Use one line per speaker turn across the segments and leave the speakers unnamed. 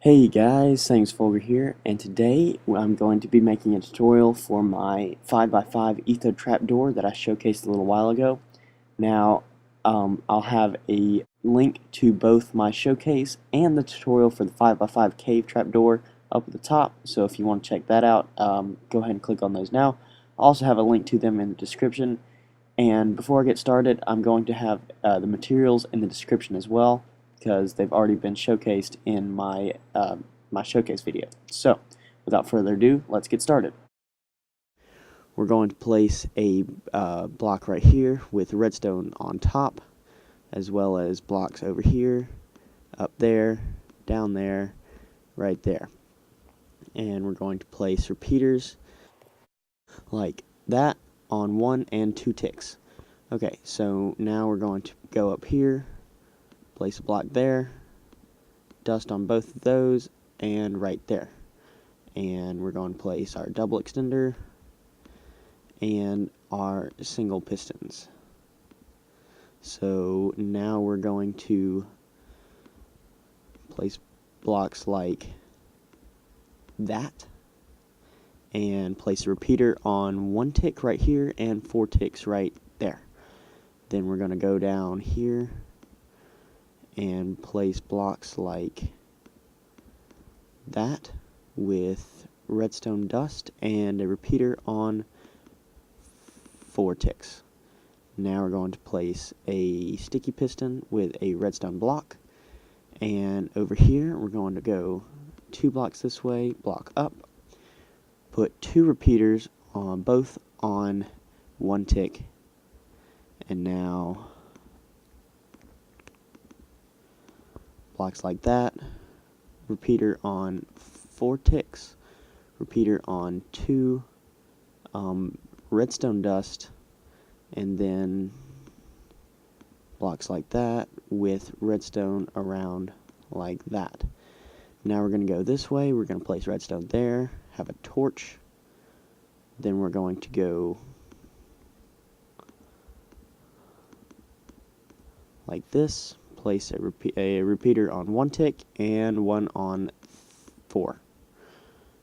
Hey guys, thanks Folger here, and today I'm going to be making a tutorial for my 5x5 Etho Trapdoor that I showcased a little while ago. Now, I'll have a link to both my showcase and the tutorial for the 5x5 cave trapdoor up at the top, so if you want to check that out, go ahead and click on those now. I'll also have a link to them in the description, and before I get started, I'm going to have the materials in the description as well, because they've already been showcased in my showcase video. So, without further ado, let's get started. We're going to place a block right here with redstone on top, as well as blocks over here, up there, down there, right there. And we're going to place repeaters like that on 1 and 2 ticks. Okay, so now we're going to go up here, place a block there, dust on both of those, and right there. And we're going to place our double extender and our single pistons. So now we're going to place blocks like that and place a repeater on 1 tick right here and 4 ticks right there. Then we're going to go down here and place blocks like that with redstone dust and a repeater on 4 ticks. Now we're going to place a sticky piston with a redstone block, and over here we're going to go 2 blocks this way, block up, put 2 repeaters on both on 1 tick, and now blocks like that, repeater on 4 ticks, repeater on 2 redstone dust, and then blocks like that with redstone around like that. Now we're going to go this way, we're going to place redstone there, have a torch, then we're going to go like this, place a repeater on 1 tick and 1 on 4.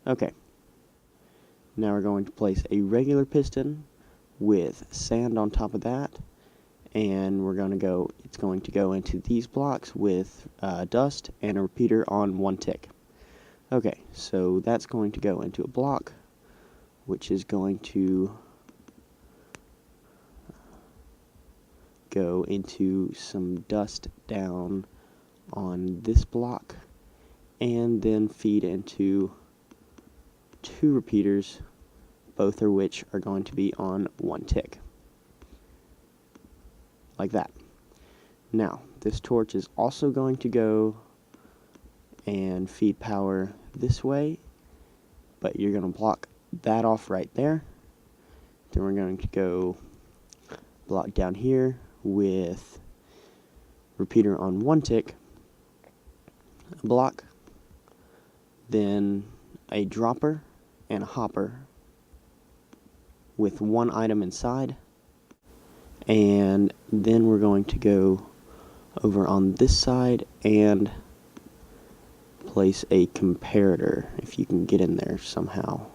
Okay. Now we're going to place a regular piston with sand on top of that, and it's going to go into these blocks with dust and a repeater on 1 tick. Okay, so that's going to go into a block, which is going to go into some dust down on this block, and then feed into 2 repeaters, both of which are going to be on 1 tick. Like that. Now, this torch is also going to go and feed power this way, but you're going to block that off right there. Then we're going to go block down here with repeater on 1 tick, a block, then a dropper and a hopper with 1 item inside, and then we're going to go over on this side and place a comparator, if you can get in there somehow.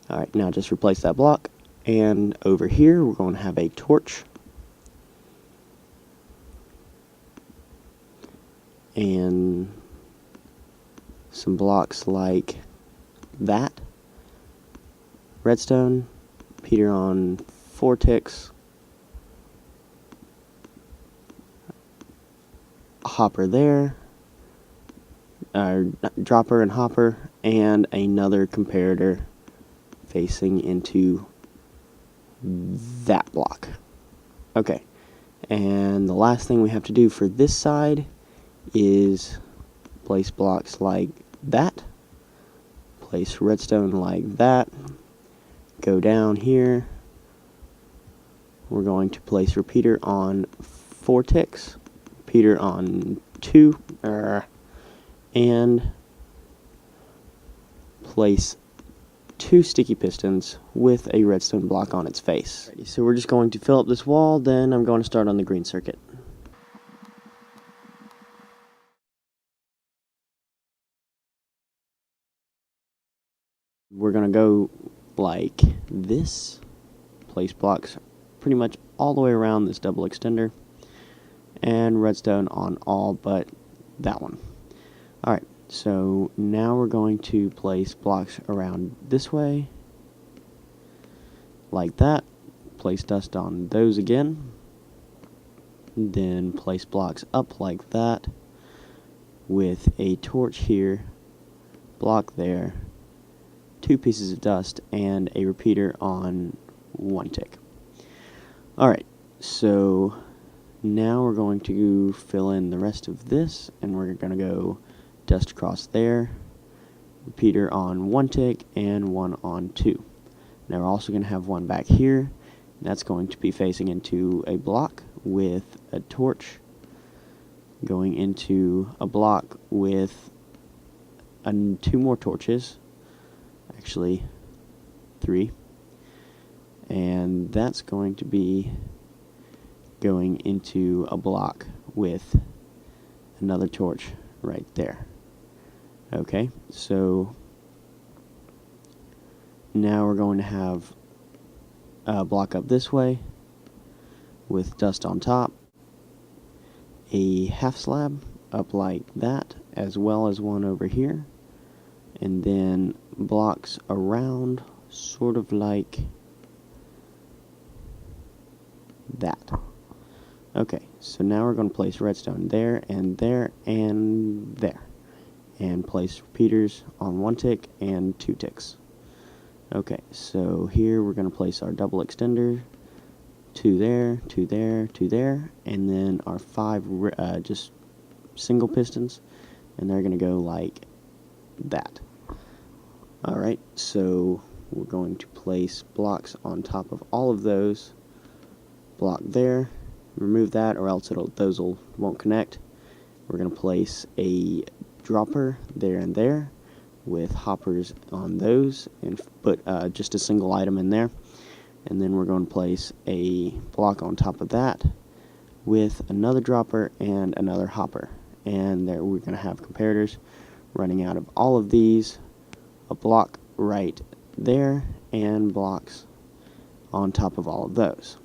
Alright, now just replace that block, and over here we're going to have a torch and some blocks like that, redstone, repeater on 4 ticks, a hopper there, dropper and hopper, and another comparator facing into that block. Okay, and the last thing we have to do for this side is place blocks like that, place redstone like that, go down here, we're going to place repeater on 4 ticks, repeater on 2, and place 2 sticky pistons with a redstone block on its face. So we're just going to fill up this wall, then I'm going to start on the green circuit. We're going to go like this, place blocks pretty much all the way around this double extender, and redstone on all but that one. Alright, so now we're going to place blocks around this way, like that, place dust on those again, then place blocks up like that, with a torch here, block there, 2 pieces of dust, and a repeater on 1 tick. Alright, so now we're going to fill in the rest of this, and we're going to go dust across there, repeater on 1 tick, and 1 on 2. Now we're also going to have 1 back here. That's going to be facing into a block with a torch, going into a block with 2 more torches, actually 3, and that's going to be going into a block with another torch right there. Okay, so now we're going to have a block up this way with dust on top, a half slab up like that, as well as 1 over here, and then blocks around sort of like that. Okay, so now we're going to place redstone there, and there, and there, and place repeaters on 1 tick and 2 ticks. Okay, so here we're going to place our double extender, 2 there, 2 there, 2 there, and then our 5 just single pistons, and they're going to go like that. Alright, so we're going to place blocks on top of all of those. Block there, remove that, or else those won't connect. We're going to place a dropper there and there with hoppers on those, and put just a single item in there. And then we're going to place a block on top of that with another dropper and another hopper. And there we're going to have comparators running out of all of these, a block right there, and blocks on top of all of those.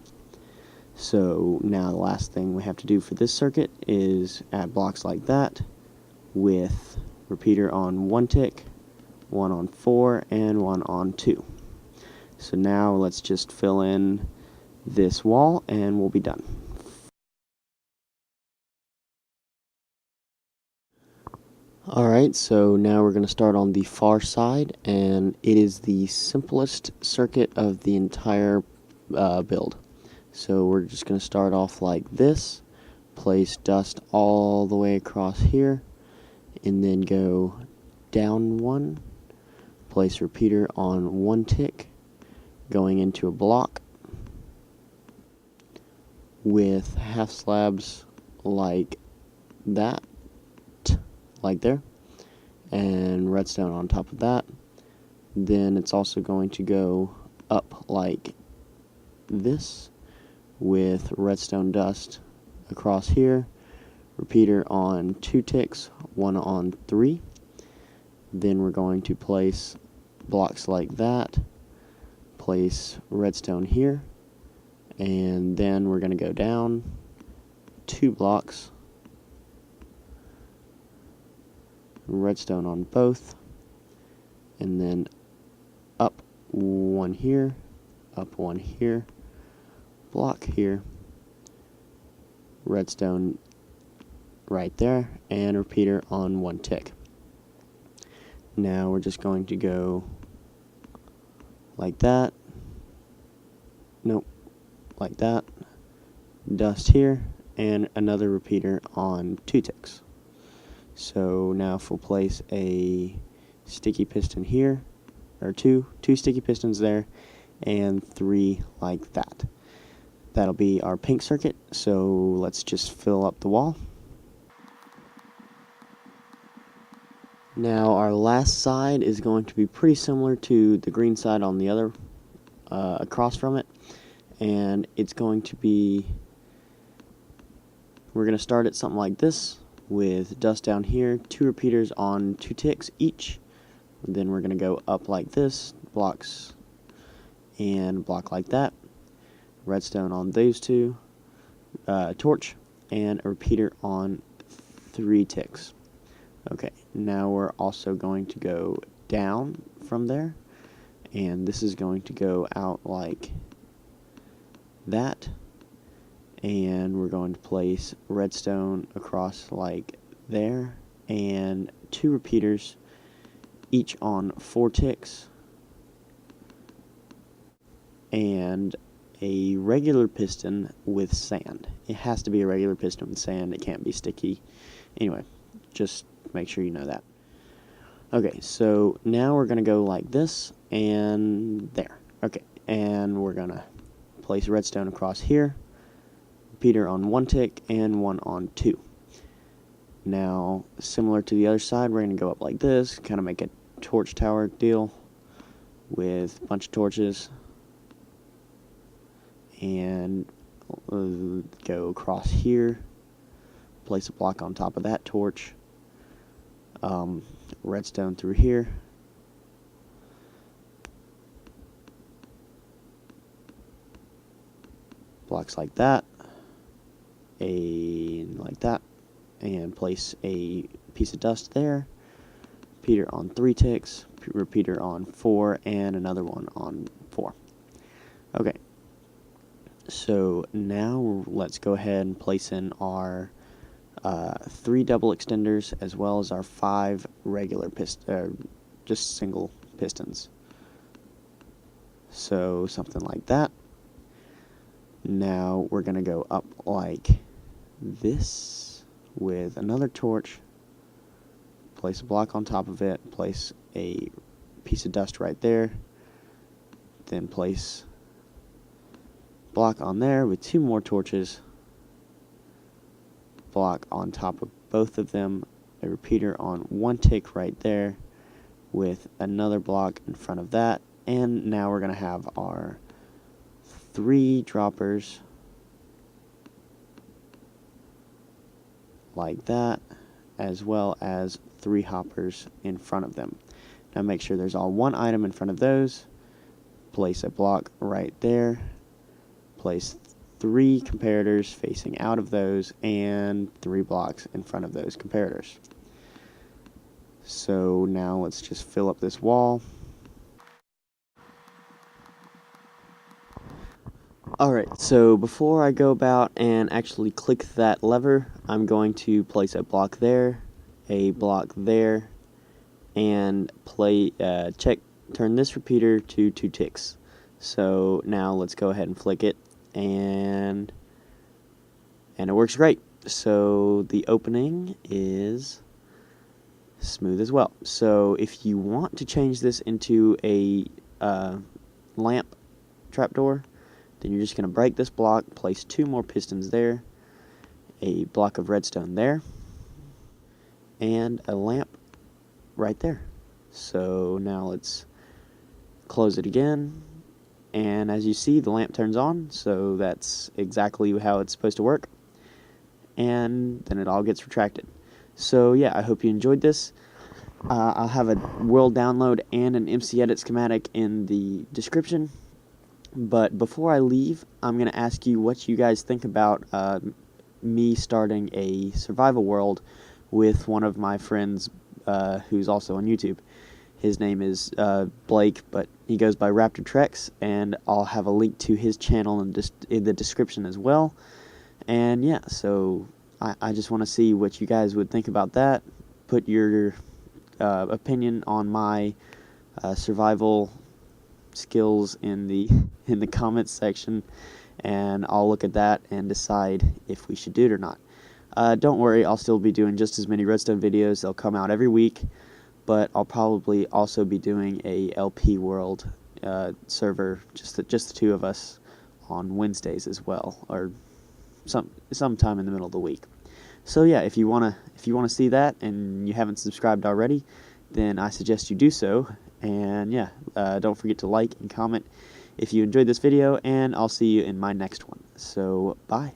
So now the last thing we have to do for this circuit is add blocks like that with repeater on 1 tick, 1 on 4, and 1 on 2. So now let's just fill in this wall and we'll be done. Alright, so now we're going to start on the far side, and it is the simplest circuit of the entire build. So we're just going to start off like this, place dust all the way across here, and then go down 1, place repeater on 1 tick, going into a block with half slabs like that, like there, and redstone on top of that. Then it's also going to go up like this with redstone dust across here, repeater on 2 ticks, 1 on 3. Then we're going to place blocks like that, place redstone here, and then we're going to go down 2 blocks, redstone on both, and then up 1 here, up 1 here, block here, redstone right there, and repeater on 1 tick. Now we're just going to go like that, nope, like that, dust here, and another repeater on 2 ticks. So now if we'll place a sticky piston here, or two sticky pistons there, and 3 like that. That'll be our pink circuit, so let's just fill up the wall. Now our last side is going to be pretty similar to the green side on the other across from it, and it's going to be, we're going to start at something like this with dust down here, 2 repeaters on 2 ticks each. Then we're going to go up like this, blocks and block like that, redstone on those 2, torch, and a repeater on 3 ticks. Okay, now we're also going to go down from there, and this is going to go out like that, and we're going to place redstone across like there, and 2 repeaters each on 4 ticks, and a regular piston with sand. It has to be a regular piston with sand, it can't be sticky. Anyway, just make sure you know that. Okay, so now we're going to go like this and there. Okay, and we're going to place redstone across here, repeater on 1 tick and 1 on 2. Now, similar to the other side, we're going to go up like this, kind of make a torch tower deal with a bunch of torches, and go across here, place a block on top of that torch, redstone through here, blocks like that, like that, and place a piece of dust there, repeater on 3 ticks, repeater on 4, and another one on 4. Okay, so now let's go ahead and place in our 3 double extenders as well as our 5 regular just single pistons. So something like that. Now we're going to go up like this with another torch, place a block on top of it, place a piece of dust right there, then place block on there with 2 more torches, block on top of both of them, a repeater on 1 tick right there with another block in front of that, and now we're going to have our 3 droppers like that, as well as 3 hoppers in front of them. Now make sure there's all 1 item in front of those, place a block right there, place 3 comparators facing out of those, and 3 blocks in front of those comparators. So now let's just fill up this wall. Alright, so before I go about and actually click that lever, I'm going to place a block there, a block there, and turn this repeater to 2 ticks. So now let's go ahead and flick it, and it works great. So the opening is smooth as well. So if you want to change this into a lamp trapdoor, then you're just going to break this block, place 2 more pistons there, a block of redstone there, and a lamp right there. So now let's close it again, and as you see, the lamp turns on, so that's exactly how it's supposed to work, and then it all gets retracted. So yeah, I hope you enjoyed this. I'll have a world download and an MC Edit schematic in the description, but before I leave, I'm going to ask you what you guys think about me starting a survival world with one of my friends who's also on YouTube. His name is Blake, but he goes by Raptor Treks, and I'll have a link to his channel in the description as well. And yeah, so I just want to see what you guys would think about that. Put your opinion on my survival skills in the comments section, and I'll look at that and decide if we should do it or not. Don't worry, I'll still be doing just as many redstone videos. They'll come out every week, but I'll probably also be doing a LP World server, just the 2 of us, on Wednesdays as well, or sometime in the middle of the week. So yeah, if you wanna see that and you haven't subscribed already, then I suggest you do so. And yeah, don't forget to like and comment if you enjoyed this video, and I'll see you in my next one. So bye.